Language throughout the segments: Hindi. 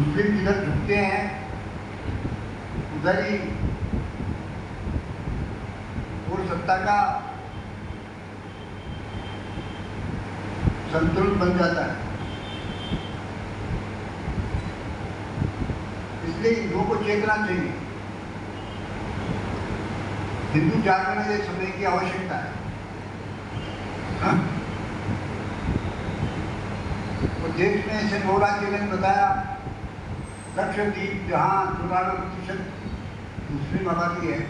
मुस्लिम जिधर झुकते हैं उधर ही और सत्ता का संतुलन बन जाता है। इसलिए हिंदुओं को चेतना चाहिए। हिंदू जागरण के समय की आवश्यकता है। और देश में ऐसे 9 राज्य ने बताया, लक्षद्वीप जहाँ 94% मुस्लिम आबादी है,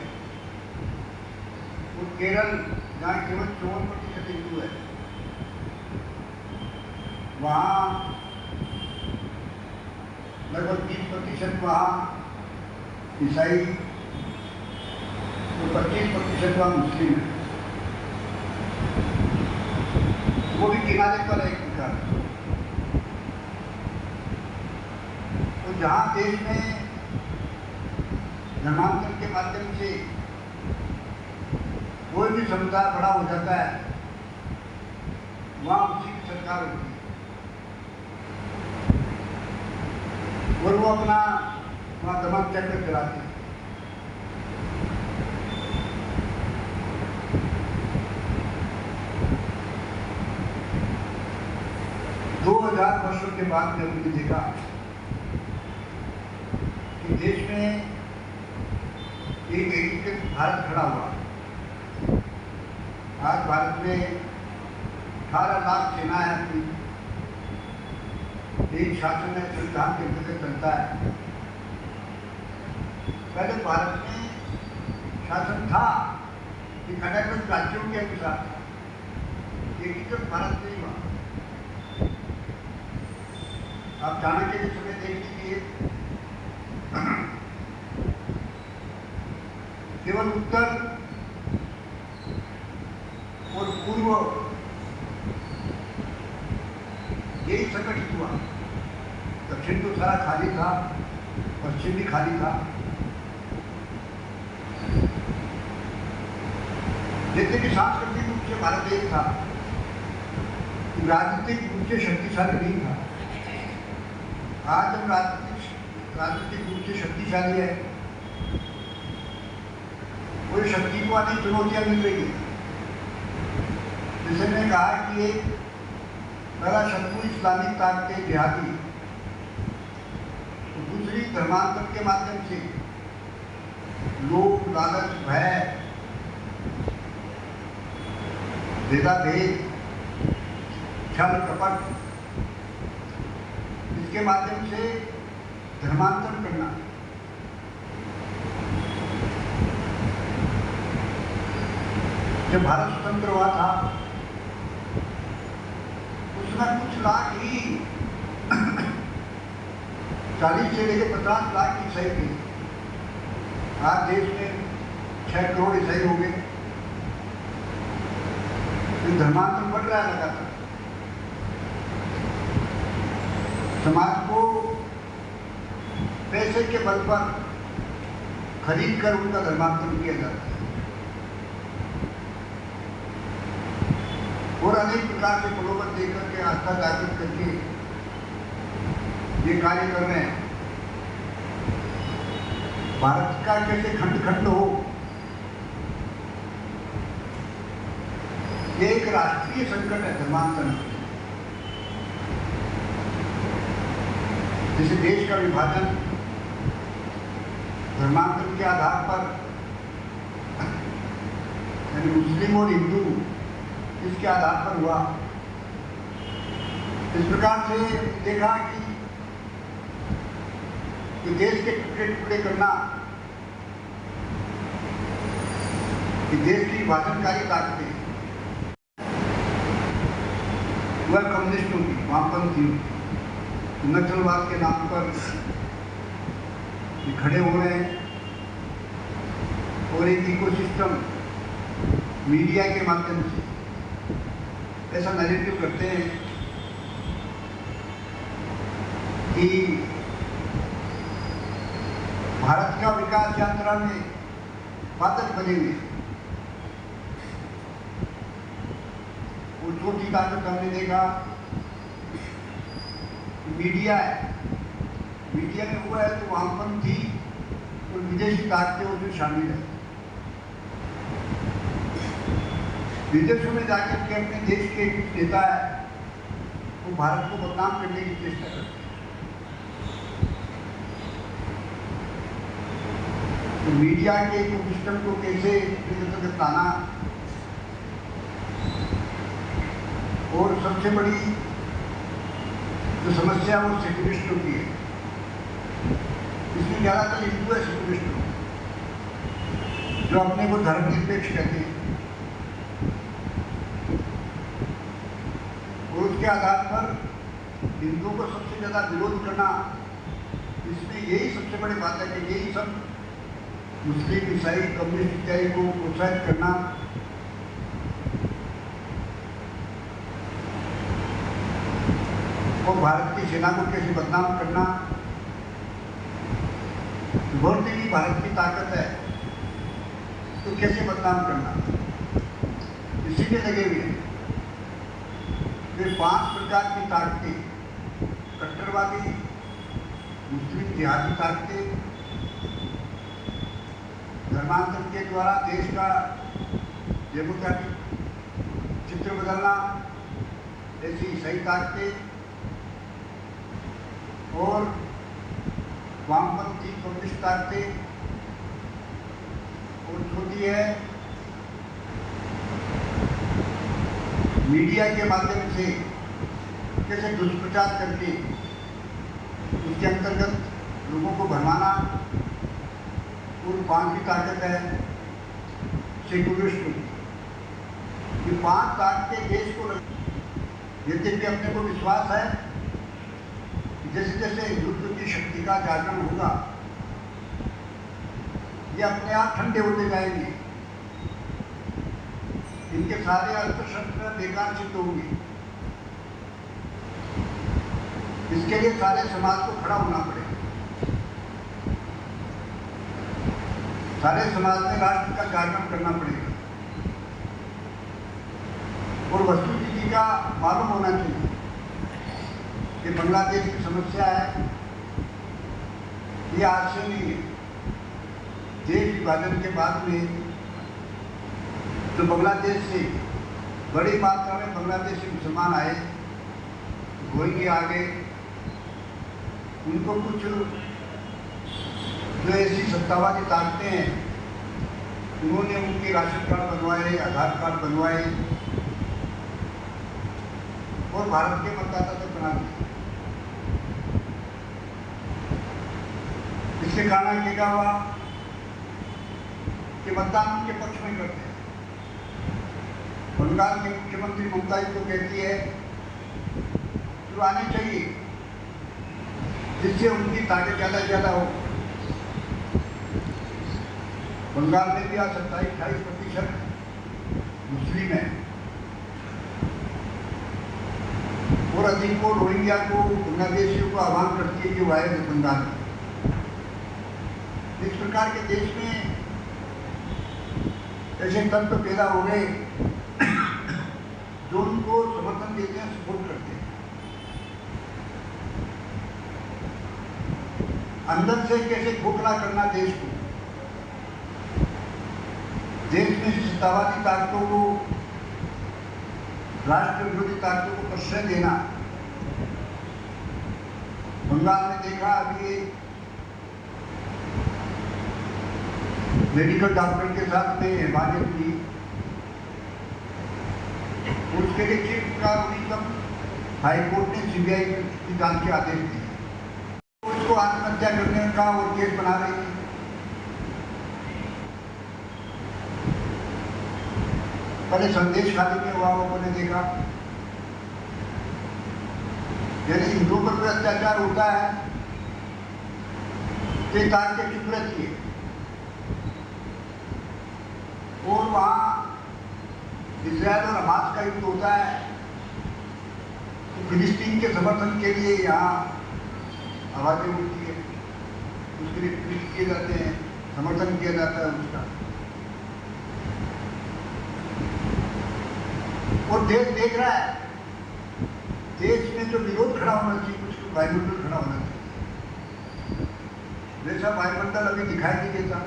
और केरल जहाँ केवल 54% हिंदू है, वहाँ लगभग 30% वहाँ ईसाई तो 25% वहाँ मुस्लिम है। वो भी किनारे पर है एक प्रकार। तो जहाँ देश में धर्मांतरण के माध्यम से कोई भी समुदाय बड़ा हो जाता है, वहाँ उसी की सरकार होती है और वो अपना वहाँ दमन चक्र चलाते हैं। 2000 वर्षों के बाद में हमने देखा कि देश में एक एकीकृत भारत खड़ा हुआ। आज भारत में 18 लाख सेना है अपनी, एक शासन है, संविधान के अंतर्गत चलता है। पहले भारत में शासन था कि अलग-अलग राज्यों के अनुसार, एकीकृत भारत नहीं हुआ। आप चाणक्य के समय देख लीजिए, केवल उत्तर और पूर्व यही संगठित हुआ। दक्षिण तो सारा खाली था, पश्चिम भी खाली था। जैसे कि सांस्कृतिक रूप से भारत एक था, राजनीतिक रूप से शक्तिशाली नहीं था। आज हम राजनीतिक रूप से शक्तिशाली है, कोई शक्ति को अनेक चुनौतियां मिल रही है। जैसे मैंने कहा कि एक पहला शत्रु इस्लामिक ताकतें जिहादी, तो दूसरी धर्मांतरण के माध्यम से लोभ, लालच, भय, भेदाभेद, छल कपट, इसके माध्यम से धर्मांतरण करना। जब भारत स्वतंत्र हुआ था उसमें कुछ लाख ही 40 से लेकर 50 लाख ईसाई थे। आज देश में 6 करोड़ ईसाई हो गए। धर्मांतरण बढ़ रहा है लगातार। समाज को पैसे के बल पर खरीद कर उनका धर्मांतरण किया जाता है और अनेक प्रकार के प्रलोभन देकर के आस्था जागृत करके ये कार्य कर रहे हैं। भारत का कैसे खंड खंड हो, ये एक राष्ट्रीय संकट है धर्मांतरण। जैसे देश का विभाजन धर्मांतरण के आधार पर, यानी मुस्लिम और हिंदू इसके आधार पर हुआ। इस प्रकार से देखा कि देश के टुकड़े टुकड़े करना, कि देश की विभाजनकारी ताकतें, वह कम्युनिस्टों की, वामपंथियों, नक्सलवाद के नाम पर खड़े हो रहे हैं और एक इकोसिस्टम मीडिया के माध्यम से ऐसा नैरेटिव करते हैं कि भारत का विकास यात्रा में बाधक बनेंगे। और छोटी ताकत हमने देखा मीडिया है, मीडिया में हुआ है तो वामपंथी और विदेशी ताकतें उसमें शामिल है। विदेशों में जाकर के अपने देश के कुछ नेता है वो भारत को बदनाम करने की चेष्टा करते हैं। तो मीडिया के इकोसिस्टम को कैसे लाना, और सबसे बड़ी जो समस्या वो सेक्युलरिस्टों की है। इसमें ज़्यादातर हिंदू है सेक्युलरिस्ट जो अपने को धर्मनिरपेक्ष कहते हैं, और उसके आधार पर हिंदुओं को सबसे ज़्यादा विरोध करना। इसमें यही सबसे बड़ी बात है कि यही सब मुस्लिम, ईसाई, कम्युनिस्ट इत्यादि को प्रोत्साहित करना, और भारत की सेना को कैसे बदनाम करना। बोलते ही भारत की ताकत है तो कैसे बदनाम करना, इसी में लगे हुए हैं। वे 5 प्रकार की ताकतें, कट्टरवादी, मुस्लिम जिहादी ताकतें, धर्मांतरण के द्वारा देश का डेमोक्रेटिक चित्र बदलना, ऐसी ईसाई ताकतें, और वामपंथी कम्युनिस्ट ताकतें, और चौथी है मीडिया के माध्यम से कैसे दुष्प्रचार करके उसके अंतर्गत लोगों को भरमाना, और 5वीं ताकत है सेक्युलरिस्ट। ये 5 ताकतें देश को, यद्यपि अपने को विश्वास है जैसे जैसे युद्ध की शक्ति का जागरण होगा ये अपने आप ठंडे होते जाएंगे, इनके सारे अस्त्र शस्त्र बेकार सिद्ध होंगे। इसके लिए सारे समाज को खड़ा होना पड़ेगा। सारे समाज में राष्ट्र का जागरण करना पड़ेगा, और वस्तुस्थिति का मालूम होना चाहिए कि बांग्लादेश की समस्या है ये आज से नहीं है। देश विभाजन के बाद में जो बांग्लादेश से बड़ी मात्रा में बांग्लादेशी मुसलमान आए, रोहिंग्या आ गए, उनको कुछ जो ऐसी सत्तावादी ताकतें हैं उन्होंने उनके राशन कार्ड बनवाए, आधार कार्ड बनवाए, और भारत के मतदाता तक बना दिए। इसके कारण क्या हुआ कि मतदान उनके पक्ष में करते हैं। बंगाल के मुख्यमंत्री ममता जी को कहती है जो आने चाहिए जिससे उनकी ताकत ज़्यादा से ज़्यादा हो। बंगाल में भी आज 27-28% मुस्लिम है, और अधिक को रोहिंग्या को, बांग्लादेशियों को आह्वान करती है कि वो आए बंगाल में। इस प्रकार के देश में ऐसे तत्व पैदा हो गए जो उनको समर्थन देते हैं, सपोर्ट करते हैं। अंदर से कैसे खोखला करना देश को, देश में सत्तावादी ताकतों को, राष्ट्र विरोधी ताकतों को प्रश्रय देना। बंगाल में देखा अभी मेडिकल डॉक्टर के साथ में हिफाजत की, उसके लिए चीफ का हाईकोर्ट ने सीबीआई की जांच के आदेश दिए। उसको आत्महत्या करने का और केस बना रही है। पहले संदेश खाली में हुआ लोगों ने देखा, यदि हिंदुओं पर कोई अत्याचार होता है तो ताक के चुप रहती है, और वहाँ इजराइल और हमास का युद्ध होता है तो फिलिस्तीन के समर्थन के लिए यहाँ आवाज़ें उठती है, उसके लिए ट्वीट किए जाते हैं, समर्थन किया जाता है उसका। और देश देख रहा है, देश में जो विरोध खड़ा होना चाहिए कुछ वायुमंडल खड़ा होना चाहिए। वैसा वायुमंडल अभी दिखाई नहीं देता।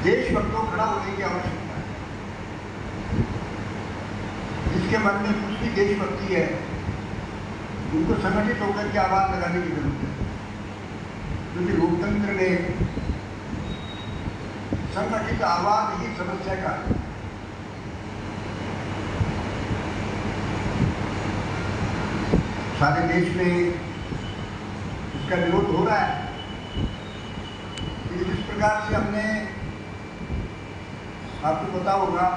देशभक्तों को खड़ा होने की आवश्यकता है। जिसके मन में कुछ भी देशभक्ति है उनको संगठित होकर के आवाज लगाने की जरूरत है, क्योंकि लोकतंत्र में संगठित आवाज ही समस्या का है। सारे देश में इसका विरोध हो रहा है। जिस प्रकार से हमने, आपको पता होगा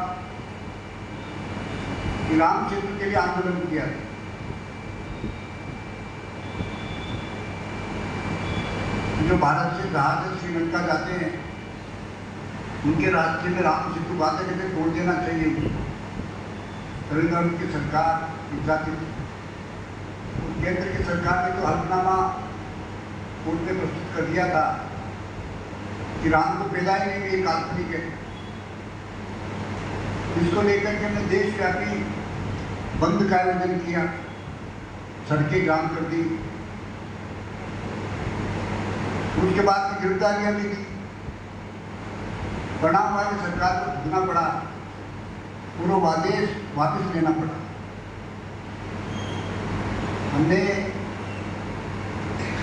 कि राम क्षेत्र के लिए आंदोलन किया, जो भारत से जहाज श्रीलंका जाते हैं उनके रास्ते में राम सेतु बातें कहते तोड़ देना चाहिए उसको। तमिलनाडु की सरकार चाहती थी, केंद्र की सरकार ने तो हल्फनामा कोर्ट में प्रस्तुत कर दिया था कि राम को पैदा ही नहीं, ये काल्पनिक है। इसको लेकर के हमने देशव्यापी बंद का आयोजन किया, सड़कें जाम कर दी, उसके बाद की गिरफ्तारियां भी दी। परिणाम हुआ कि सरकार को झुकना पड़ा, पूर्वादेश वापस लेना पड़ा। हमने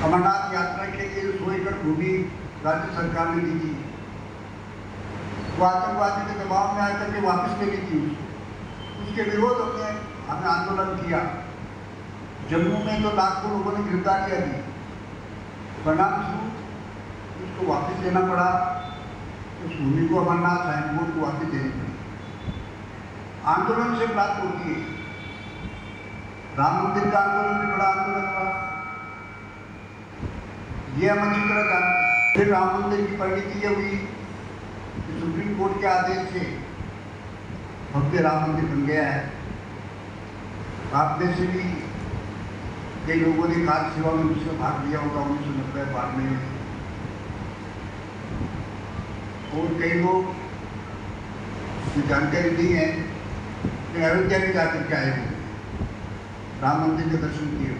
अमरनाथ यात्रा के लिए 100 एकड़ भूमि राज्य सरकार ने दी थी, वो आतंकवादी के दबाव में आकर के वापस ले ली थी। उसके विरोध में हमने आंदोलन किया। जम्मू में तो लाखों लोगों ने गिरफ्तारियां दी, परिणाम स्वरूप उसको वापस लेना पड़ा। उस भूमि को अमरनाथ साहिब बोर्ड को वापस देनी पड़ी। आंदोलन से प्राप्त होती है। राम मंदिर का आंदोलन भी बड़ा आंदोलन हुआ, ये हम अच्छी तरह जानते हैं। फिर राम मंदिर की परिणति ये हुई कि सुप्रीम कोर्ट के आदेश से भव्य राम मंदिर बन गया है। आप में से भी कई लोगों ने कार सेवा में उसमें भाग लिया होगा 1990 बाद में, और कई लोग जानकारी नहीं है कि अयोध्या में जाकर के आए हुए राम मंदिर के दर्शन किए।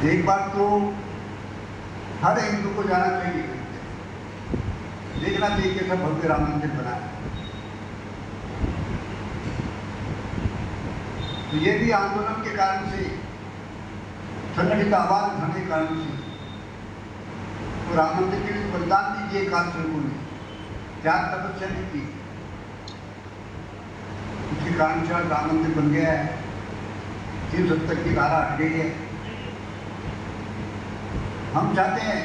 एक बात तो हर हिंदू को जाना चाहिए, देखना चाहिए कैसा भव्य राम मंदिर बना है। तो ये भी आंदोलन के कारण से, संगठित आवाज उठाने के कारण से, तो राम मंदिर के लिए बलिदान दीजिए काल स्वरूपों ने, त्याग तपस्या नहीं की, उसके कारण से राम मंदिर बन गया है। 370 की धारा हट गई है। हम चाहते हैं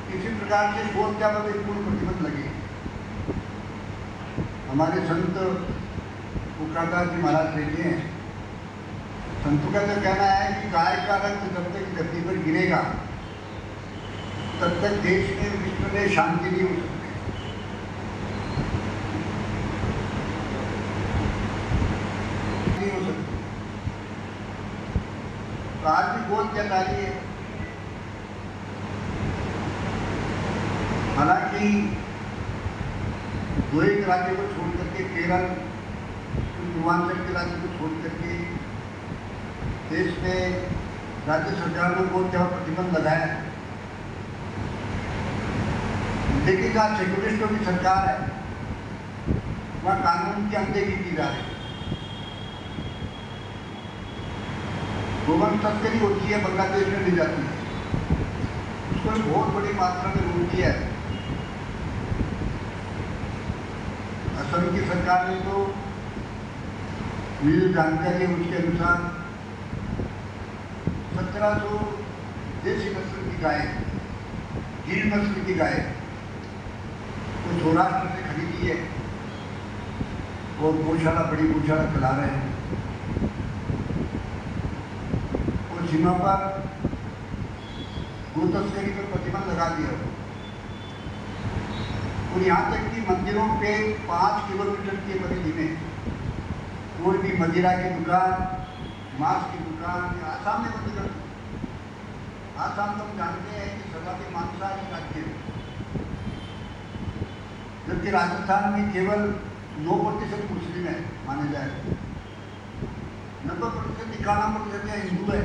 किसी प्रकार से गौ हत्या पर एक पूर्ण प्रतिबंध लगे। हमारे संत पुकारदास जी महाराज कहते हैं, संतों का तो कहना है कि गाय का रक्त जब तक धरती पर गिरेगा तब तक देश में, विश्व में शांति नहीं हो सकती। नहीं हो सकती। तो आज भी गौ हत्या जारी है। हालांकि दो एक राज्य को छोड़ करके, केरल, पूर्वांचल के राज्य को छोड़ करके देश में राज्य सरकार ने गौ हत्या पर प्रतिबंध लगाया है। लेकिन जहाँ सेक्युलरिस्टों की सरकार है वहाँ कानून की अनदेखी की जा रही है। गोवंश तस्करी होती है, बांग्लादेश में ली जाती है, उसको बहुत बड़ी मात्रा में रोकी है। असम की सरकार ने तो मुझे जानकारी है उसके अनुसार 1700 देसी नस्ल की गाय, गिर नस्ल की गाय तो सौराष्ट्र से खरीदी है और गौशाला, बड़ी गौशाला चला रहे हैं। और सीमा पर गो तस्करी पर प्रतिबंध लगा दिया। और यहाँ तक कि मंदिरों पे 5 किलोमीटर की परिधि में कोई भी मदिरा की दुकान, मांस की दुकान, आसाम में बंद कर दी। आसाम तो हम जानते हैं कि सर्वाधिक मांसाहारी राज्य है, जबकि राजस्थान में केवल 9% मुस्लिम है माने जाए, 90% 91% हिंदू है।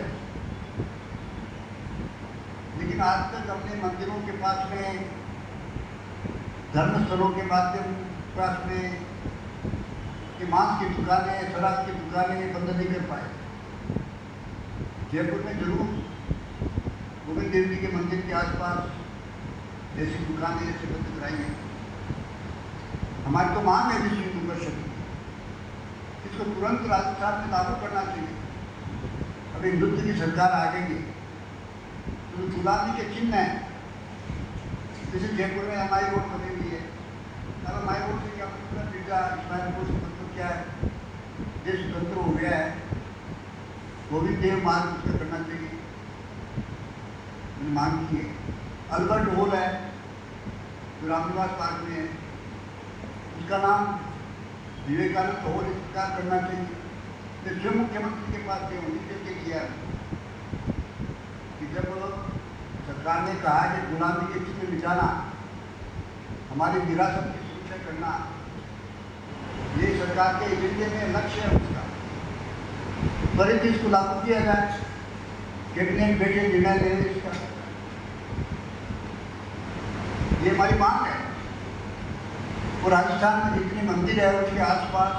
लेकिन आज तक अपने मंदिरों के पास में, धर्मस्थलों के पास में कि मांस की दुकानें, शराब की दुकानें बंद नहीं कर पाए। जयपुर में जरूर गोविंद देव जी के मंदिर के आसपास ऐसी दुकानें ऐसे बंद कराई हैं। हमारी तो मांग है विश्व हिंदू परिषद की, इसको तुरंत राजस्थान में लागू करना चाहिए। अभी हिंदुत्व की सरकार आ गई है तो गुलामी के चिन्ह है। जैसे जयपुर में हमारी रोड बनी हुई है, अब हमारी रोड से क्या मतलब बीजा इस्माइल कोर्स मतलब क्या है, देश स्वतंत्र हो गया है, गोविंद देव मार्ग उसका करना चाहिए, मांग की है। अल्बर्ट हॉल है जो रामनिवास पार्क में है, उसका नाम विवेकानंद हॉल इस प्रकार करना चाहिए। तो जो मुख्यमंत्री के पास ये होनी चाहिए किया कि जब सरकार ने कहा कि गुलामी के चिन्ह मिटाना, हमारी विरासत की सुरक्षा करना, ये सरकार के एजेंडे में लक्ष्य है उसका, त्वरित इसको लागू किया जाए। कैबिनेट बैठे निर्णय ले इसका, ये हमारी मांग है। और राजस्थान में जितने मंदिर है उसके आसपास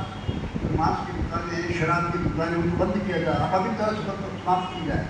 मांस की दुकानें, शराब की दुकानें, उनको बंद किया जाए, अब अभी तक समाप्त की जाए।